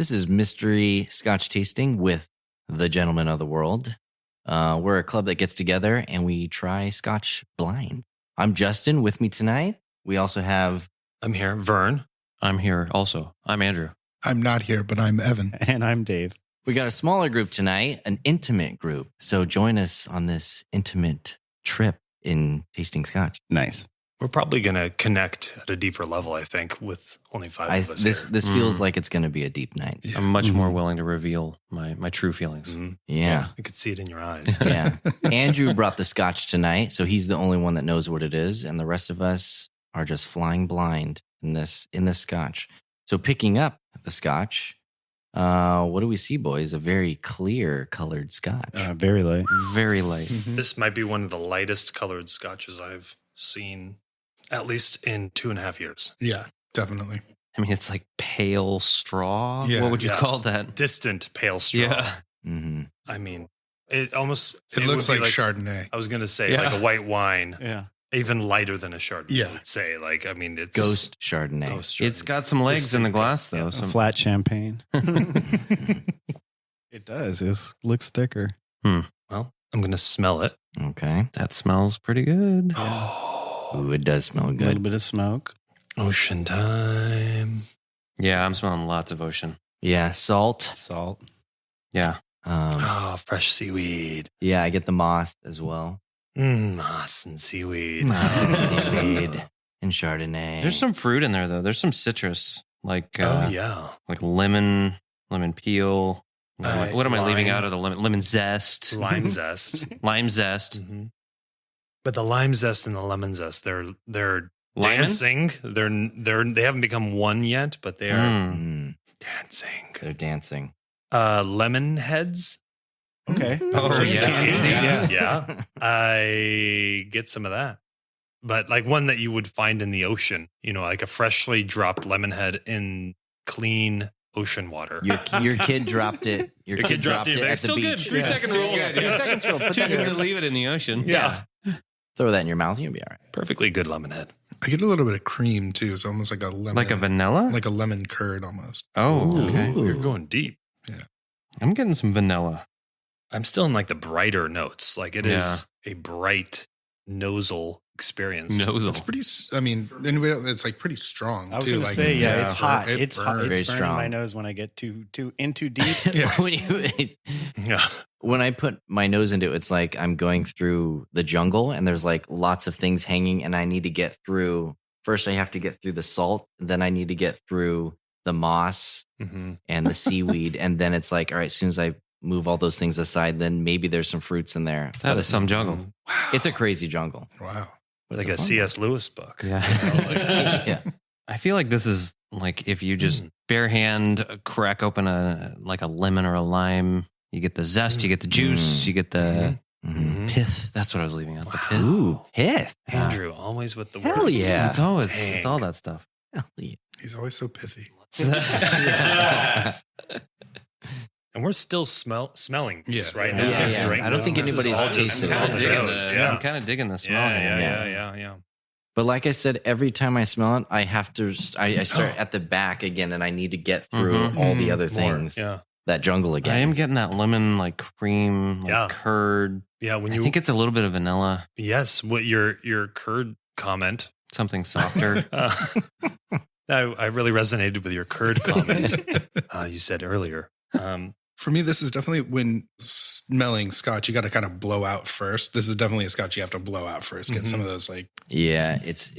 This is Mystery Scotch Tasting with the Gentlemen of the World. We're a club that gets together and we try Scotch blind. I'm Justin. With me tonight, we also have... I'm here. Vern. I'm here also. I'm Andrew. I'm not here, but I'm Evan. And I'm Dave. We got a smaller group tonight, an intimate group. So join us on this intimate trip in tasting Scotch. Nice. We're probably going to connect at a deeper level, I think, with only five of us This feels like it's going to be a deep night. Yeah. I'm much more willing to reveal my true feelings. Yeah. I could see it in your eyes. Yeah. Andrew brought the Scotch tonight, so he's the only one that knows what it is, and the rest of us are just flying blind in this Scotch. So picking up the Scotch, what do we see, boys? A very clear colored Scotch. Very light. Very light. Mm-hmm. This might be one of the lightest colored scotches I've seen, at least in 2.5 years. Yeah, definitely. I mean, it's like pale straw. Yeah. What would you call that? Distant pale straw. Yeah. Mm-hmm. I mean, it almost... It looks would like be Chardonnay. I was going to say, Yeah. like a white wine. Yeah. Even lighter than a Chardonnay, Yeah. I would say. Like, I mean, it's... Ghost Chardonnay. Ghost Chardonnay. It's got some legs in the glass, though. A Some flat champagne. It does. It looks thicker. Well, I'm going to smell it. Okay. That smells pretty good. Ooh, it does smell A little good. bit of smoke. Ocean time. Yeah, I'm smelling lots of ocean. Yeah, salt. Salt. Yeah. Fresh seaweed. Yeah, I get the moss as well. Moss and seaweed. Moss and seaweed and Chardonnay. There's some fruit in there, though. There's some citrus, like yeah. like lemon peel. What am I leaving lime. out of the lemon? Lemon zest. Lime zest. Lime zest. Mhm. But the lime zest and the lemon zest, they're Lemon? dancing. They haven't become one yet, but they are Mm, dancing. they're dancing. Lemon heads. Okay. Oh, yeah. Yeah. I get some of that. But like one that you would find in the ocean, like a freshly dropped lemon head in clean ocean water. Your kid dropped it. Your kid dropped it but at it's the still good. beach. 3 second rule. Good. 3 seconds rule. Put that You're in. gonna leave it in the ocean. Yeah. Throw that in your mouth. You'll be all right. Perfectly good lemon head. I get a little bit of cream too. It's almost like a lemon. Like a vanilla? Like a lemon curd almost. Oh, okay. Ooh. You're going deep. I'm getting some vanilla. I'm still in like the brighter notes. Like it is a bright nosal experience. It's pretty, I mean, anybody else, it's like pretty strong I was too. going to Like, say, yeah, yeah, it's hot. It's hot. burns. Very It's burning strong. my nose when I get too in too deep. Yeah. Yeah. When I put my nose into it, it's like I'm going through the jungle and there's like lots of things hanging and I need to get through. First, I have to get through the salt. Then I need to get through the moss Mm-hmm. and the seaweed. And then it's like, all right, as soon as I move all those things aside, then maybe there's some fruits in there. That is some jungle. Wow. It's a crazy jungle. Wow. But like it's a fun C.S. Lewis book. Yeah. yeah. I feel like this is like if you just bare hand crack open a lemon or a lime, you get the zest, you get the juice, you get the Mhm. pith. That's what I was leaving out. The pith. Ooh, pith. Andrew, always with the Hell words. yeah. It's always Dang. it's all that stuff. Hell yeah. He's always so pithy. And we're still smelling this Yes. right now. Yeah, This yeah. drink. I don't think This is anybody's all just tasted on it. the digging nose. the, Yeah. I'm kind of digging the smell. Yeah. But like I said, every time I smell it, I have to. I start at the back again, and I need to get through Mhm. all the other More. things. Yeah. That jungle again. I am getting that lemon like cream, like Yeah. curd. Yeah. When I you think it's a little bit of vanilla, yes, what your curd comment. something softer. I really resonated with your curd comment you said earlier. For me, this is definitely when smelling scotch, you got to kind of blow out first. This is definitely a scotch you have to blow out first. Get some of those like, Yeah, it's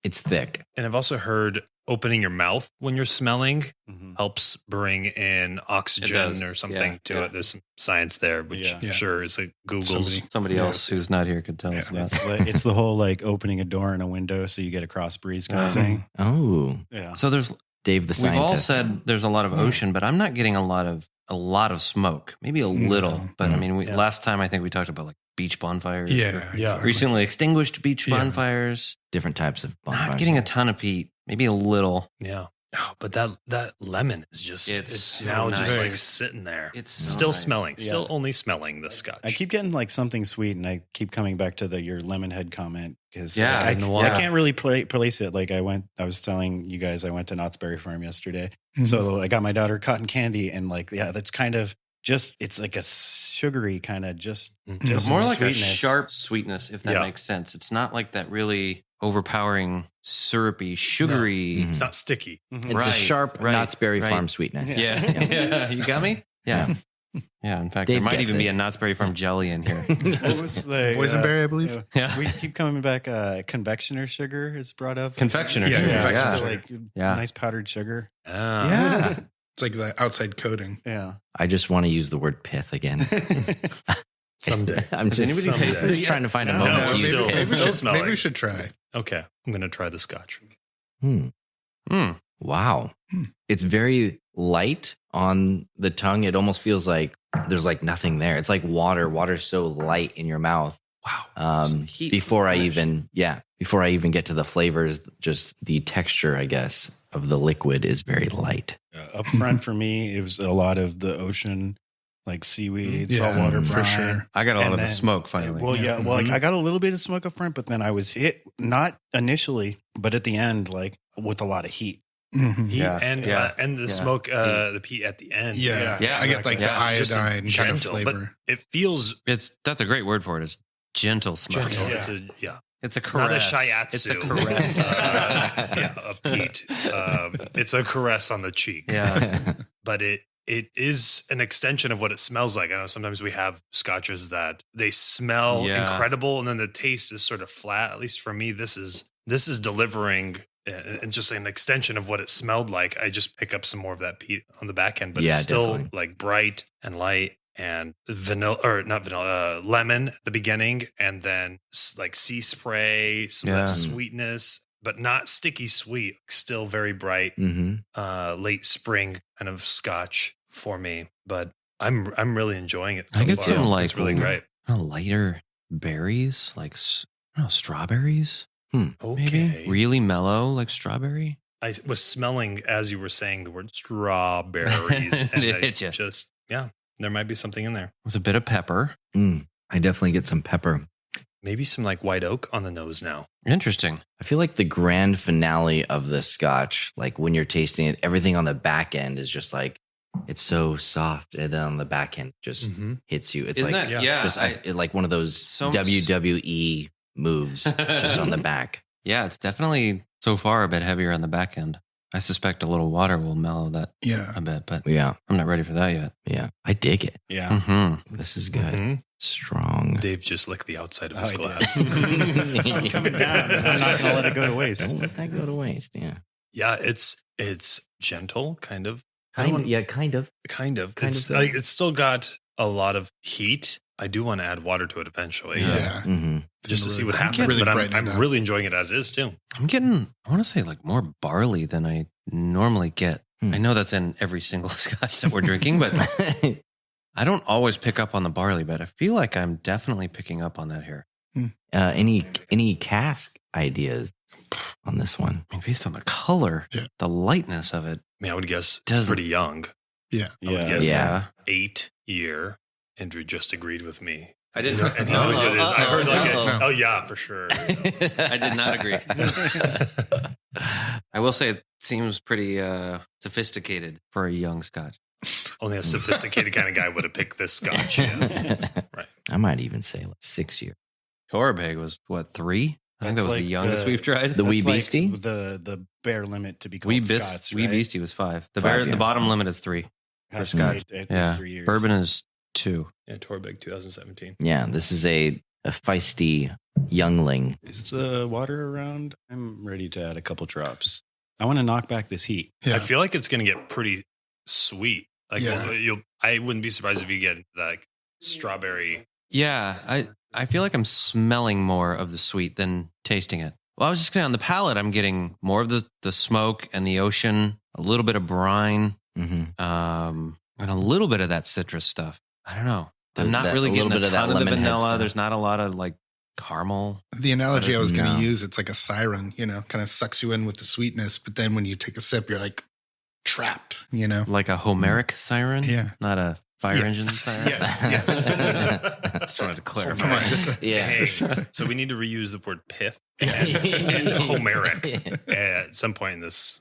thick. And I've also heard opening your mouth when you're smelling Mhm. helps bring in It oxygen does. or something Yeah, to yeah. it. There's some science there, which Yeah. Yeah. sure is like Google's. Somebody Yeah. else who's not here could tell us Yeah. that. It's the whole like opening a door and a window so you get a cross breeze kind of thing. Oh, Yeah. So there's Dave the we've all scientist. said there's a lot of ocean, but I'm not getting a lot of smoke. Maybe a little, but I mean, Yeah. last time I think we talked about like beach bonfires. yeah, or Yeah. exactly. recently extinguished beach Yeah. bonfires. different types of bonfires. Not getting a ton of peat. Maybe a little. Yeah. Oh, but that lemon is just It's it's so now just nice. like sitting there. It's so still nice. smelling, Yeah. still only smelling the Scotch. I keep getting like something sweet, and I keep coming back to your lemon head comment because Yeah, I noir. can't really place it. Like I was telling you guys, I went to Knott's Berry Farm yesterday, so I got my daughter cotton candy, and like that's kind of just it's like a sugary kind of just More like sweetness. a sharp sweetness, if that Yeah. makes sense. It's not like that really overpowering, syrupy, sugary. It's not sticky. Mhm. It's a Right, sharp right, Knott's Berry right. Farm sweetness. Yeah. Yeah. You got me? Yeah. Yeah. In fact, Dave there might gets even be it. a Knott's Berry Farm jelly in here. What was the Boysenberry, I believe. Yeah. We keep coming back. Convectioner sugar is brought up. Confectioner Yeah, sugar. confectioner Yeah. So like Yeah. nice powdered sugar. Ah. Yeah. It's like the outside coating. Yeah. I just want to use the word pith again. Someday. I'm Has just, anybody tasted just it trying to find a No, moment no, to it's use still- pith. Maybe we smelling. should try. Okay, I'm gonna try the Scotch. Hmm. Mm. Wow. Hmm. It's very light on the tongue. It almost feels like there's like nothing there. It's like water. Water's so light in your mouth. Wow. Some heat Before I finish. even get to the flavors, just the texture, I guess, of the liquid is very light. Up front for me, it was a lot of the ocean, like seaweed, saltwater for brine. sure. I got a lot And of the then- smoke finally. Well, yeah. Well, like Mhm. I got a little bit of smoke up front, but then I was hit not initially, but at the end, like with a lot of heat. Mhm. Heat Yeah, and yeah, and the yeah. smoke, the peat at the end. Yeah. Yeah, I get like the exactly. Just iodine kind of gentle, but flavor. it feels That's a great word for it. It's gentle smoke. gentle. Yeah. It's a It's a not a caress. shiatsu. It's a caress. Yeah, of peat. It's a caress on the cheek. Yeah. But it is an extension of what it smells like. I know sometimes we have scotches that they smell Yeah. incredible, and then the taste is sort of flat. At least for me, this is delivering and just an extension of what it smelled like. I just pick up some more of that peat on the back end, but Yeah, it's still definitely. like bright and light and vanilla or not vanilla, lemon at the beginning, and then like sea spray, some of Yeah. that sweetness, but not sticky sweet. Still very bright, hmm late spring kind of scotch for me. But I'm really enjoying it. I so get far. some, like, it's really great. Lighter berries, like I don't know, strawberries. Okay. Maybe really mellow, like strawberry. I was smelling as you were saying the word strawberries, and It I hit ya. just there might be something in there. With a bit of pepper. I definitely get some pepper. Maybe some like white oak on the nose now. Interesting. I feel like the grand finale of the scotch, like when you're tasting it, everything on the back end is just like, it's so soft. And then on the back end just hits you. It's Isn't like, that, yeah, just like one of those So- WWE moves just on the back. Yeah, it's definitely so far a bit heavier on the back end. I suspect a little water will mellow that Yeah. a bit, but Yeah. I'm not ready for that yet. Yeah. I dig it. Yeah. Mm-hmm. This is good. Mhm. Strong. Dave just licked the outside of his I did. glass. It's coming down. I'm not going to let it go to waste. Don't let that go to waste. Yeah. Yeah, it's gentle, kind of. I don't Kind of. want- Yeah, kind of. Kind of. Kind It's of like thing. it's still got a lot of heat. I do want to add water to it eventually. Yeah. hmm Just to see what happens. Really but brighten it I'm up. really enjoying it as is too. I'm getting, I want to say like more barley than I normally get. Hmm. I know that's in every single scotch that we're drinking, but I don't always pick up on the barley, but I feel like I'm definitely picking up on that here. Any cask ideas on this one? I mean, based on the color, Yeah. the lightness of it. I mean, I would guess it's Doesn't- pretty young. Yeah. I would Yeah. guess Yeah. 8 year. Andrew just agreed with me. I didn't. And he knows what it is. I heard like oh yeah, for sure. I did not agree. I will say it seems pretty sophisticated for a young scotch. Only a sophisticated kind of guy would have picked this scotch. Yeah. Right. I might even say like 6 years. Torbeg was what, 3? I think That's that was like the youngest the- we've tried. The Wee That's like Beastie? the bare limit to be called Wee Scots, Wee right? Beastie was 5. The 5, the yeah. bottom limit is 3. Has for to be Scotch. at least Yeah. 3 years. Bourbon is 2. Yeah, Torbeg 2017. Yeah, this is a feisty youngling. Is the water around? I'm ready to add a couple drops. I want to knock back this heat. Yeah. I feel like it's going to get pretty sweet. Like Yeah. I wouldn't be surprised if you get like strawberry. Yeah, I feel like I'm smelling more of the sweet than tasting it. Well, I was just saying on the palate, I'm getting more of the smoke and the ocean, a little bit of brine, hmm and a little bit of that citrus stuff. I don't know. I'm not That- really a getting little a bit of that ton of the lemon head vanilla. stuff. There's not a lot of like caramel. The analogy I was going No. to use, it's like a siren, kind of sucks you in with the sweetness. But then when you take a sip, you're like trapped, Like a Homeric siren? Yeah. Not a fire Yes. engine siren? Yes. Just wanted to clarify. Come on. Yeah. Dang. So we need to reuse the word pith and Homeric at some point in this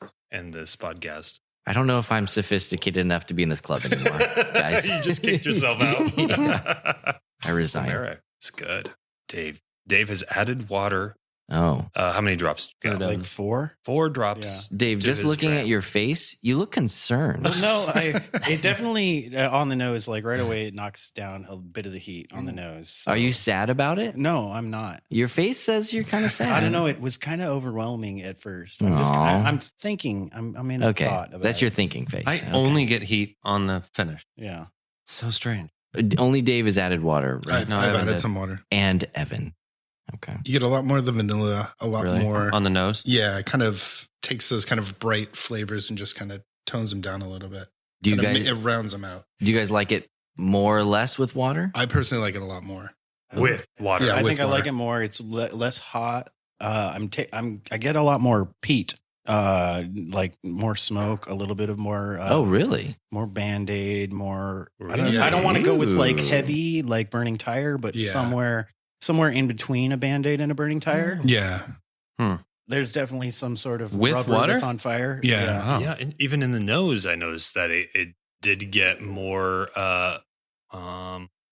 podcast. I don't know if I'm sophisticated enough to be in this club anymore, guys. You just kicked yourself out. Yeah. I resign. Homeric. It's good. Dave has added water. Oh, How many drops? did you got? Like 4. 4 drops. Dave, to just his looking dram. at your face, you look concerned. Well, no, it definitely on the nose, like right away, it knocks down a bit of the heat on the nose. Are you sad about it? No, I'm not. Your face says you're kind of sad. I don't know. It was kind of overwhelming at first. Aw. I'm thinking. I'm in a Okay, thought about that's your it. thinking face. I Okay. only get heat on the finish. Yeah. So strange. Only Dave has added water, right? No, I I've haven't added did. some water. And Evan. Okay. You get a lot more of the vanilla, a lot Really? more. On the nose? Yeah, it kind of takes those kind of bright flavors and just kind of tones them down a little bit. Do you Kinda guys it rounds them out. do you guys like it more or less with water? I personally like it a lot more. With water. Yeah, I with think I like water. it more. It's less hot. I get a lot more peat. Like more smoke, a little bit of more. Oh, really? More Band-Aid, more. Really? I don't want to go with like Ooh. heavy, like burning tire, but Yeah. somewhere in between a Band-Aid and a burning tire. Yeah. There's definitely some sort of With rubber water? that's on fire. Yeah. Oh. Yeah, and even in the nose, I noticed that it did get more.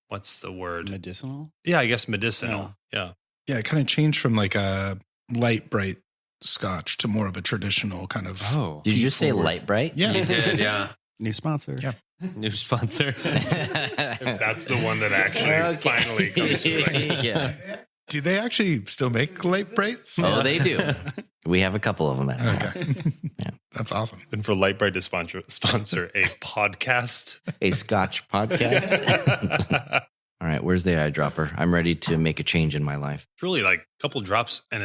What's the word? Medicinal. Yeah, I guess medicinal. Yeah, Yeah, it kind of changed from like a light, bright Scotch to more of a traditional kind of. Oh. Did you just say forward. light bright? Yeah. You did, yeah. New sponsor. Yeah. New sponsor. if that's the one that actually finally comes to light. Yeah. Do they actually still make light brights? Oh, they do. We have a couple of them at home. Okay. Yeah. That's awesome. And for Light Bright to sponsor a podcast. A Scotch podcast. All right, where's the eyedropper? I'm ready to make a change in my life. It's really like a couple drops, and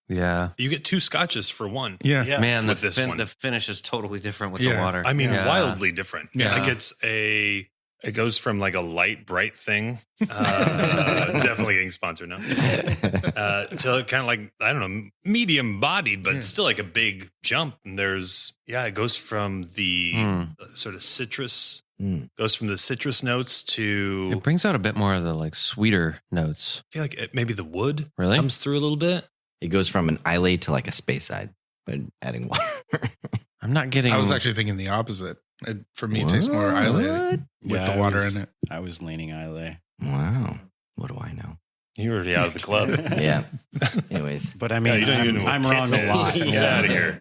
Yeah. you get 2 scotches for one. Yeah. Yeah. Man, With this one. the finish is totally different with Yeah. the water. I mean, Yeah. wildly different. Yeah. Like it goes from like a light, bright thing, definitely getting sponsored now, to kind of like, I don't know, medium bodied, but Yeah. still like a big jump. And it goes from the sort of citrus, goes from the citrus notes to, It brings out a bit more of the like sweeter notes. I feel like maybe the wood Really? comes through a little bit. It goes from an Islay to like a space side, but adding water. I'm not getting. I was actually thinking the opposite. For me, it tastes more Islay with Yeah, the water in it. I was leaning Islay. Wow. What do I know? You're already out of the club. Yeah. Anyways. But I Yeah, mean, you don't even know what I'm wrong pith a is. lot. Get out of here.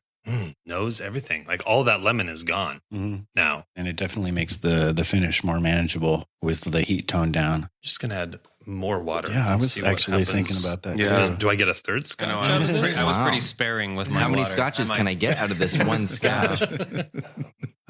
Knows everything. Like all that lemon is gone Mhm. now. And it definitely makes the finish more manageable with the heat toned down. Just gonna add more water. Yeah, I and was see what actually thinking happens. about that Yeah. too. Do I get a third I scotch? know. out of this? I was Wow. pretty sparing with my How many water. scotches can I get out of this one scotch?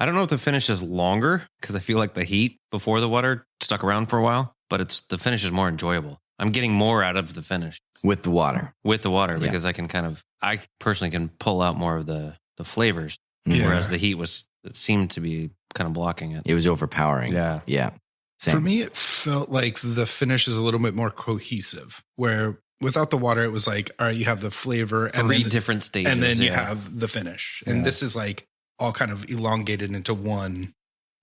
I don't know if the finish is longer because I feel like the heat before the water stuck around for a while, but the finish is more enjoyable. I'm getting more out of the finish With the water. with the water Yeah. because I personally can pull out more of the flavors, Yeah. whereas the heat it seemed to be kind of blocking it. It was overpowering. Yeah. Yeah. Same. For me, it felt like the finish is a little bit more cohesive, where without the water, it was like, all right, you have the flavor and 3 then, different stages. and then you yeah. have the finish. And Yeah. this is like all kind of elongated into one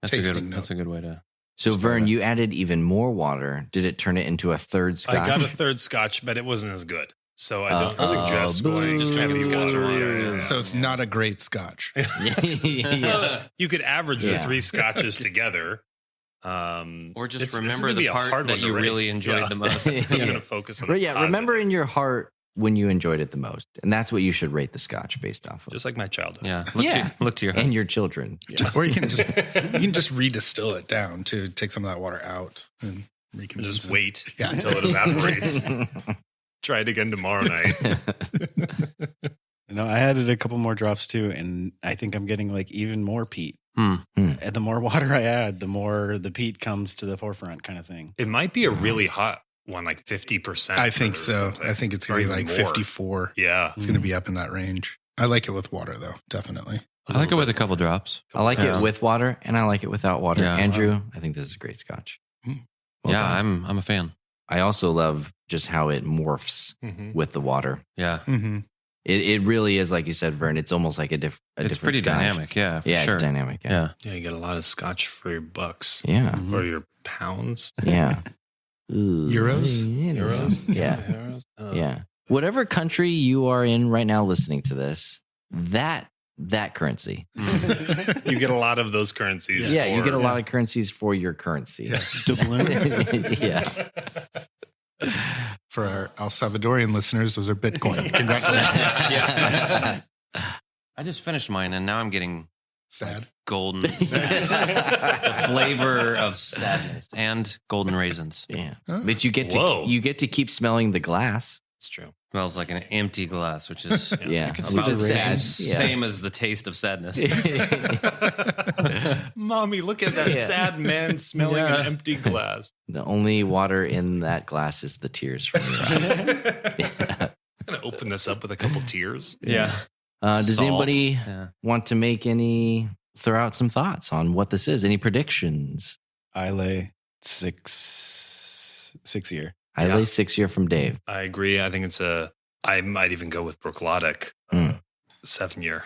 tasting note. That's a good way to. So, Vern, you added even more water. Did it turn it into a third scotch? I got a third scotch, but it wasn't as good. So I don't Uh-oh. suggest going. Just trying to be Boo. water. So it's not a great scotch. yeah. You could average the Yeah. 3 scotches together. Or just this is remember gonna be the a part hard that one to you rate. really enjoyed Yeah. the most. So I'm going to focus on But the yeah, positive. remember in your heart when you enjoyed it the most. And that's what you should rate the scotch based off of. Just like my childhood. Yeah. Yeah. Look to your And your children. Or you can just redistill it down to take some of that water out and And recondense just it. wait Yeah. until it evaporates. Try it again tomorrow night. No, I added a couple more drops too, and I think I'm getting like even more peat. Hmm. And the more water I add, the more the peat comes to the forefront, kind of thing. It might be a really hot one, like 50%. I think or so. something. I think it's Or going to be even like more. 54. Yeah. It's going to be up in that range. I like it with water though, definitely. I like it with a couple drops. I like Yeah. it with water and I like it without water. Yeah. Andrew, I think this is a great scotch. Mm. Well yeah, done. I'm a fan. I also love just how it morphs with the water. Yeah. Mm-hmm. It really is, like you said, Vern. It's almost like a It's different pretty Scotch. dynamic. Yeah. For Yeah, sure. it's dynamic. Yeah. Yeah, you get a lot of Scotch for your bucks Yeah. or your pounds. Yeah. Ooh, Euros? Euros? Yeah. Euros? Oh. Yeah. Whatever country you are in right now listening to this, that currency. You get a lot of those currencies. Yeah, you for- get a lot of currencies for your currency. Yeah. Doubloons. Yeah. For our El Salvadorian listeners, those are Bitcoin. Congratulations. Yeah. I just finished mine, and now I'm getting Sad. golden the flavor of sadness and golden raisins. Yeah. Huh? But you get Whoa. to keep smelling the glass. It's true. Smells like an empty glass, which is Yeah. can see about the the same, raisins. Yeah. same as the taste of sadness. Mommy, look at that Yeah. sad man smelling Yeah. an empty glass. The only water in that glass is the tears from your eyes. I'm going to open this up with a couple tears. Yeah. Does Salt. anybody Yeah. want to throw out some thoughts on what this is? Any predictions? Islay 6 year. I Yeah. lay 6 year from Dave. I agree. I think I might even go with Brooklotic, Mm. 7 year.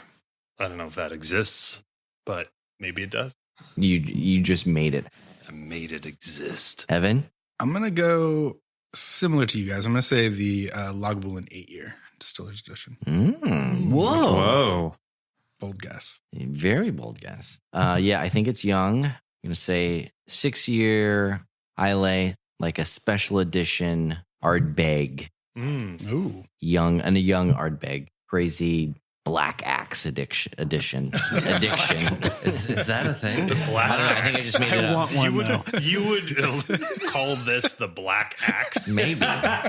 I don't know if that exists, but maybe it does. You just made it. I made it exist. Evan? I'm going to go similar to you guys. I'm going to say the Lagavulin 8-year Distiller's Edition. Whoa. Whoa. Bold guess. Very bold guess. Yeah, I think it's young. I'm going to say 6 year Islay, like a special edition Ardbeg. Ooh. Young Ardbeg. Crazy Black Axe edition. Addiction. Is that a thing? Black I don't know. I think I just made it I up. want one now. You would call this the Black Axe? Maybe. Let's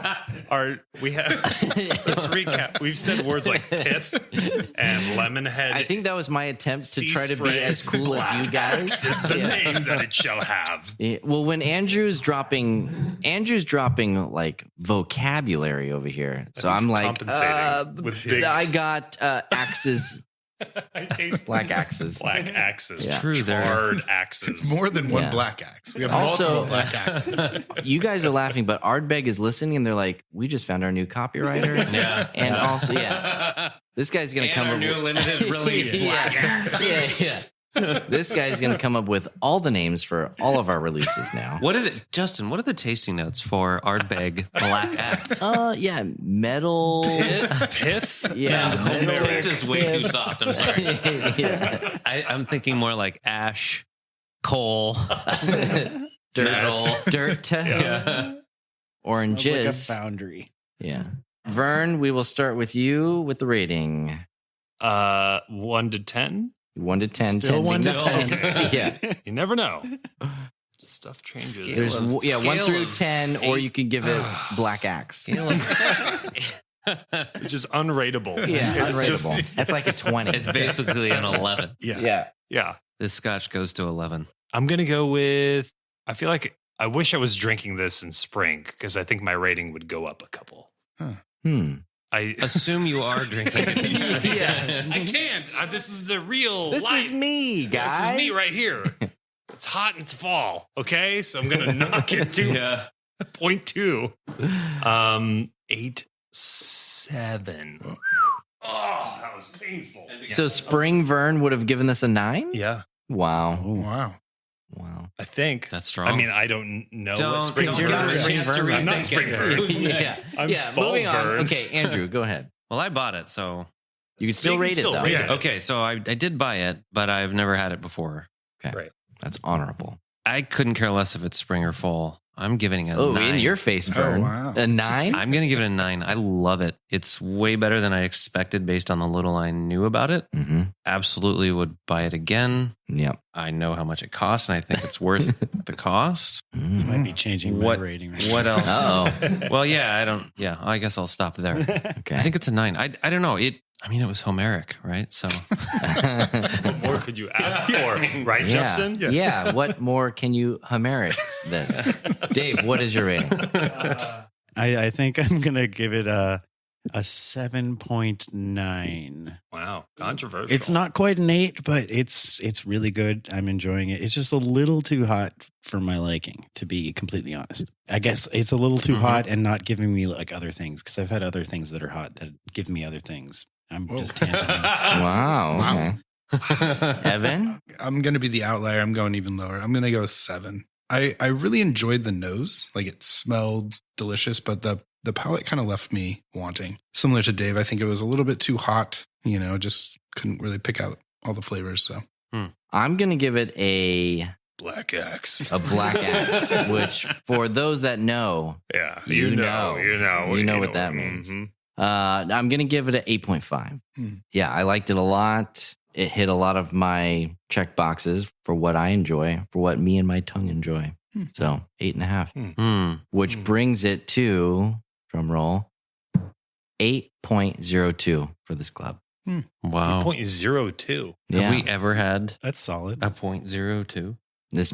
recap. We've said words like pith and lemonhead. I think that was my attempt to sea try to be spray. as cool as you Black guys. Axe is the Yeah. name that it shall have. Yeah, well, when Andrew's dropping like vocabulary over here, so I'm like, compensating with big- I got axes, I taste black axes. black axes. Yeah. True, there. Charred axes. More than one Yeah. black axe. We have Also- multiple black axes. You guys are laughing, but Ardbeg is listening, and they're like, "We just found our new copywriter." Yeah. And also, yeah, this guy's gonna come our up new with limited release Black Axe. yeah. This guy's gonna come up with all the names for all of our releases now. What are the Justin? What are the tasting notes for Ardbeg Black Axe? Yeah, metal. Pith? Yeah, metal. Pith is way too soft. I'm sorry. Yeah. I'm thinking more like ash, coal, dirt. Dirt, Yeah. Smells oranges. like a foundry. Yeah. Vern, we will start with you with the rating. 1 to 10? 1 to 10. Still 10 1 to being 10. Yeah. You never know. Stuff changes. Scale There's of- 1 scale through of 10, or eight. you can give it Black Axe. Which is unrateable. Yeah, It's unrateable. just- That's like a 20. It's basically an 11. Yeah. yeah. This scotch goes to 11. I'm going to go with, I feel like I wish I was drinking this in spring because I think my rating would go up a couple. I Assume you are drinking it. Yeah. I can't. This is the real This life. is me, guys. This is me right here. It's hot and it's fall. Okay. So I'm going to knock it to Yeah. 0.2. 8.7. Oh, that was painful. So Spring Vern would have given this a 9? Yeah, Wow. Wow. Wow. I think. That's strong. I mean, I don't know Don't- what spring don't you're give not her a Vern Spring chance to Vern. I'm not rethink Spring it. Vern. Who's Yeah. next? I'm Yeah, fall moving on. Vern. Okay, Andrew, go ahead. Well, I bought it, so You can still You can rate still it, though. rate it. okay. So I did buy it, but I've never had it before. That's honorable. I couldn't care less if it's spring or fall. I'm giving it a Oh, 9. in your face, Vern. wow. A 9? I'm going to give it a 9. I love it. It's way better than I expected based on the little I knew about it. Mm-hmm. Absolutely would buy it again. Yep. I know how much it costs, and I think it's worth the cost. You Mm. might be changing my What- rating. Right What else? Uh-oh. Well, yeah, I don't. Yeah, I guess I'll stop there. I Okay. think it's a 9. I don't know. It was Homeric, right? So What more could you ask for? Right, Yeah. Justin? Yeah. What more can you Homeric this? Dave, what is your rating? I think I'm gonna give it a A 7.9. Wow, controversial. It's not quite an 8, but it's really good. I'm enjoying it. It's just a little too hot for my liking, to be completely honest. I guess it's a little too hot and not giving me like other things, because I've had other things that are hot that give me other things. I'm just tangenting. Wow. Okay. Evan? I'm going to be the outlier. I'm going even lower. I'm going to go 7. I really enjoyed the nose. Like, it smelled delicious, but the palate kind of left me wanting. Similar to Dave, I think it was a little bit too hot. Just couldn't really pick out all the flavors. So I'm going to give it a Black Axe. a black axe, which for those that know, Yeah, you know what that Mhm. means. I'm going to give it an 8.5. Yeah, I liked it a lot. It hit a lot of my check boxes for what I enjoy, for what me and my tongue enjoy. So 8.5, which brings it to, drum roll, 8.02 for this club. Wow. 8.02. Yeah. Have we ever had That's solid. a 0.02? This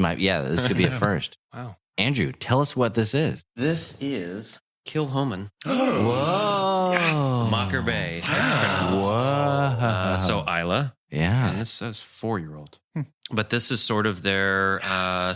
could be a first. Wow. Andrew, tell us what this is. This is Kilchoman. Whoa. Machir Bay. Whoa. So Isla. Yeah. And this says 4-year-old. But this is sort of their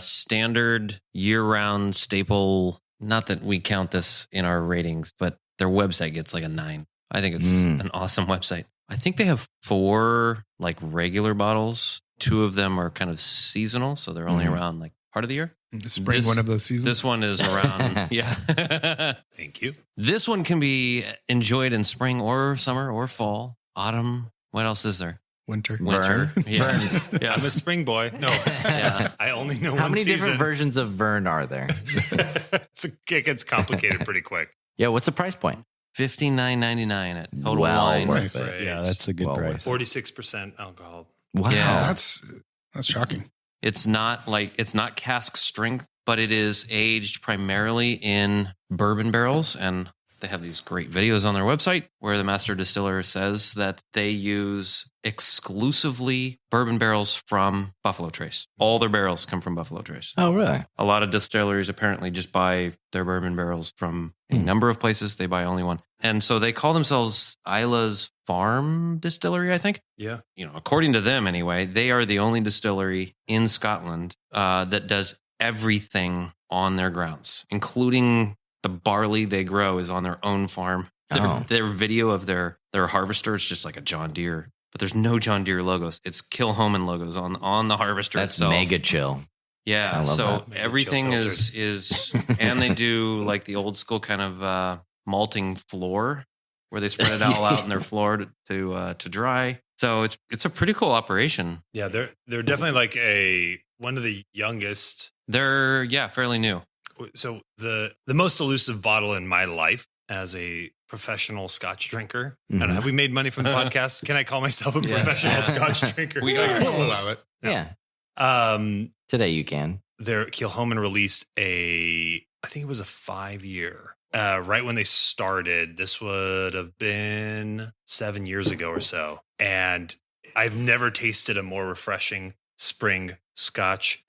standard year-round staple. Not that we count this in our ratings, but their website gets like a 9. I think it's an awesome website. I think they have 4 like regular bottles. 2 of them are kind of seasonal, so they're only around like part of the year. spring one of those seasons. This one is around. Yeah. Thank you. This one can be enjoyed in spring or summer or fall, autumn. What else is there? Winter. Winter. Yeah. Yeah. I'm a spring boy. No, Yeah. I only know How one many season. different versions of Vern are there? It gets complicated pretty quick. Yeah, what's the price point? $59.99 at Total Well Wine. worth Nice. it. Yeah, that's a good Well price. 46% alcohol. Wow. Yeah. That's shocking. It's not cask strength, but it is aged primarily in bourbon barrels. And they have these great videos on their website where the master distiller says that they use exclusively bourbon barrels from Buffalo Trace. All their barrels come from Buffalo Trace. Oh, really? A lot of distilleries apparently just buy their bourbon barrels from a number of places. They buy only one. And so they call themselves Isla's Farm Distillery, I think. Yeah. According to them anyway, they are the only distillery in Scotland that does everything on their grounds, including the barley they grow is on their own farm. Their video of their harvester is just like a John Deere, but there's no John Deere logos. It's Kilchoman logos on the harvester That's itself. mega chill. Yeah, I love so that. Mega everything chill is and they do like the old school kind of malting floor where they spread it all out on their floor to dry. So it's a pretty cool operation. Yeah, they're definitely like one of the youngest. They're fairly new. So the most elusive bottle in my life as a professional Scotch drinker. I don't know, have we made money from the podcast? Can I call myself a professional Scotch drinker? We got your We'll allow it. Yeah. Today you can. Their Kilchoman released I think it was a 5-year. Right when they started, this would have been 7 years ago or so. And I've never tasted a more refreshing spring Scotch.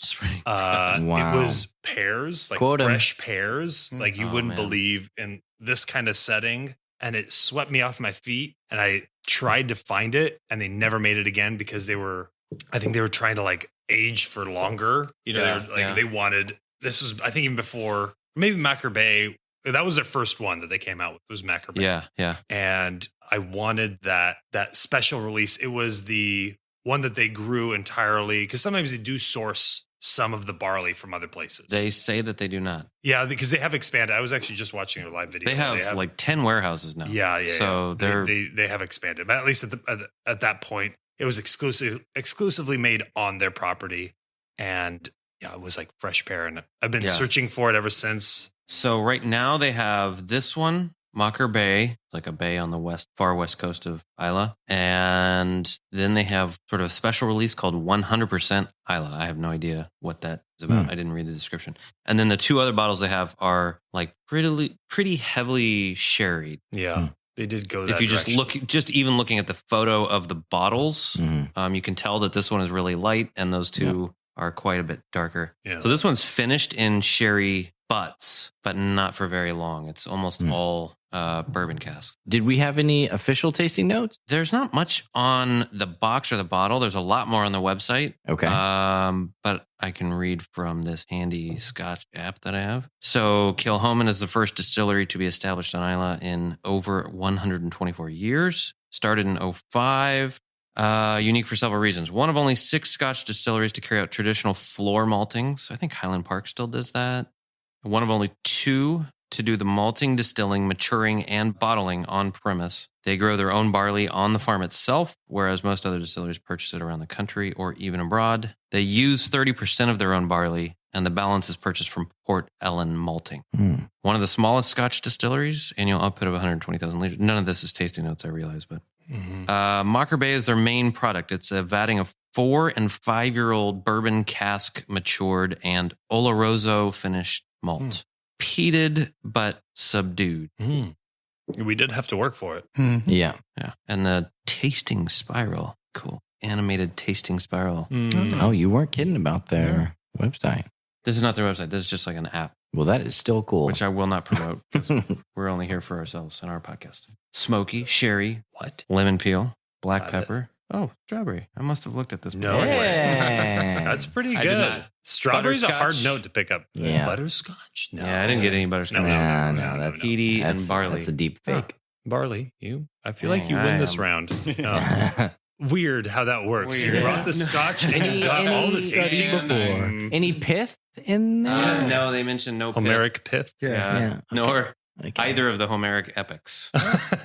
Wow. It was pears, like Quote 'em. fresh pears, like you Oh, wouldn't man. believe in this kind of setting. And it swept me off my feet. And I tried to find it, and they never made it again because I think they were trying to like age for longer. They wanted, this was, I think even before, maybe Machir Bay. That was their first one that they came out with. It was Machir Bay. Yeah. And I wanted that special release. It was the one that they grew entirely, because sometimes they do source some of the barley from other places. They say that they do not. Yeah, because they have expanded. I was actually just watching a live video. They have like 10 warehouses now. Yeah. So they're they have expanded, but at least at that point, it was exclusively made on their property, and it was like fresh pear. And I've been searching for it ever since. So right now they have this one, Machir Bay, like a bay on the far west coast of Isla. And then they have sort of a special release called 100% Isla. I have no idea what that is about. I didn't read the description. And then the 2 other bottles they have are like pretty heavily sherried. Yeah. They did go that If you direction. just even looking at the photo of the bottles, you can tell that this one is really light and those 2 are quite a bit darker. Yeah. So this one's finished in sherry butts, but not for very long. It's almost all bourbon casks. Did we have any official tasting notes? There's not much on the box or the bottle. There's a lot more on the website. Okay. But I can read from this handy Scotch app that I have. So Kilchoman is the first distillery to be established on Islay in over 124 years. Started in 2005. Unique for several reasons. One of only 6 Scotch distilleries to carry out traditional floor maltings. I think Highland Park still does that. One of only 2 to do the malting, distilling, maturing, and bottling on premise. They grow their own barley on the farm itself, whereas most other distilleries purchase it around the country or even abroad. They use 30% of their own barley, and the balance is purchased from Port Ellen Malting. One of the smallest Scotch distilleries, annual output of 120,000 liters. None of this is tasting notes, I realize, but Machir Bay is their main product. It's a vatting of 4 and 5-year-old bourbon cask matured and Oloroso finished malt. Peated but subdued. We did have to work for it. Yeah. And the tasting spiral. Cool. Animated tasting spiral. Oh, you weren't kidding about their website. This is not their website. This is just like an app, Well, that is still cool. which I will not promote because we're only here for ourselves and our podcast. Smoky, sherry, What? lemon peel, black Got it. pepper. Oh, strawberry. I must have looked at this No before. way. Yeah. That's pretty I did good. not. Strawberry's a hard Butterscotch? note to pick up. Yeah. Butterscotch? No. Yeah, I didn't get any butterscotch. No. No, that's Peaty and that's- barley. That's a deep fake. Barley, you? I feel Dang, like you I win this am. round. Oh. Weird how that works. Weird. You brought the scotch and you got all the tasting. before. Any pith in there? No, they mentioned no pith. Homeric pith. Yeah. Nor Okay. either of the Homeric epics,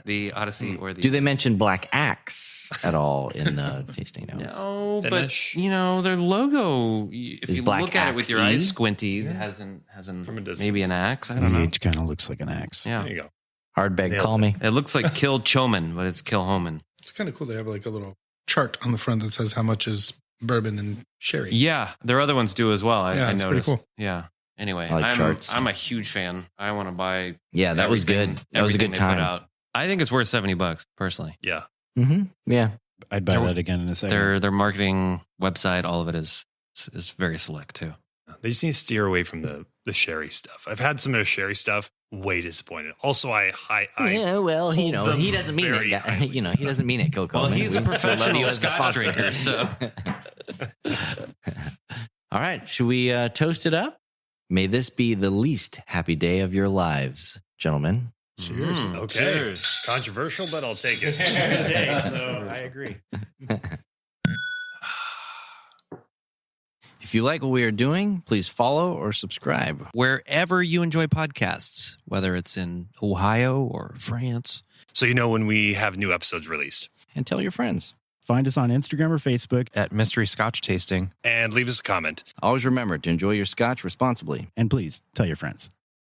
the Odyssey or the. Do they mention Black Axe at all in the tasting notes? No, Finish. but their logo. If Is you Black look at it with your Axe-y? eyes squinty, it has From a distance. maybe an axe. I The don't know. age kind of looks like an axe. Yeah, There you go. Hardbeg, Nailed call it. me. it looks like Kilchoman, but it's Kilchoman. It's kind of cool. They have like a little chart on the front that says how much is bourbon and sherry. Yeah, their other ones do as well. I it's pretty noticed. cool. Yeah. Anyway, I like charts. I'm a huge fan. I want to buy. Yeah, that was everything- good. That was a everything good they put time. out. I think it's worth $70 personally. Yeah. Mm-hmm. Yeah. I'd buy There- that again in a second. Their marketing website, all of it is very select too. They just need to steer away from the sherry stuff. I've had some of their sherry stuff. Way disappointed. Also, I Yeah, well, hold them he doesn't mean it. very guy- highly. He doesn't mean it, Kilchoman. Well, he's a We still love professional you as a Scotch sponsor. drinker, so. All right, should we toast it up? May this be the least happy day of your lives, gentlemen. Cheers. Okay. Cheers. Controversial, but I'll take it. so I agree. If you like what we are doing, please follow or subscribe. Wherever you enjoy podcasts, whether it's in Ohio or France. So you know when we have new episodes released. And tell your friends. Find us on Instagram or Facebook. At Mystery Scotch Tasting. And leave us a comment. Always remember to enjoy your scotch responsibly. And please tell your friends.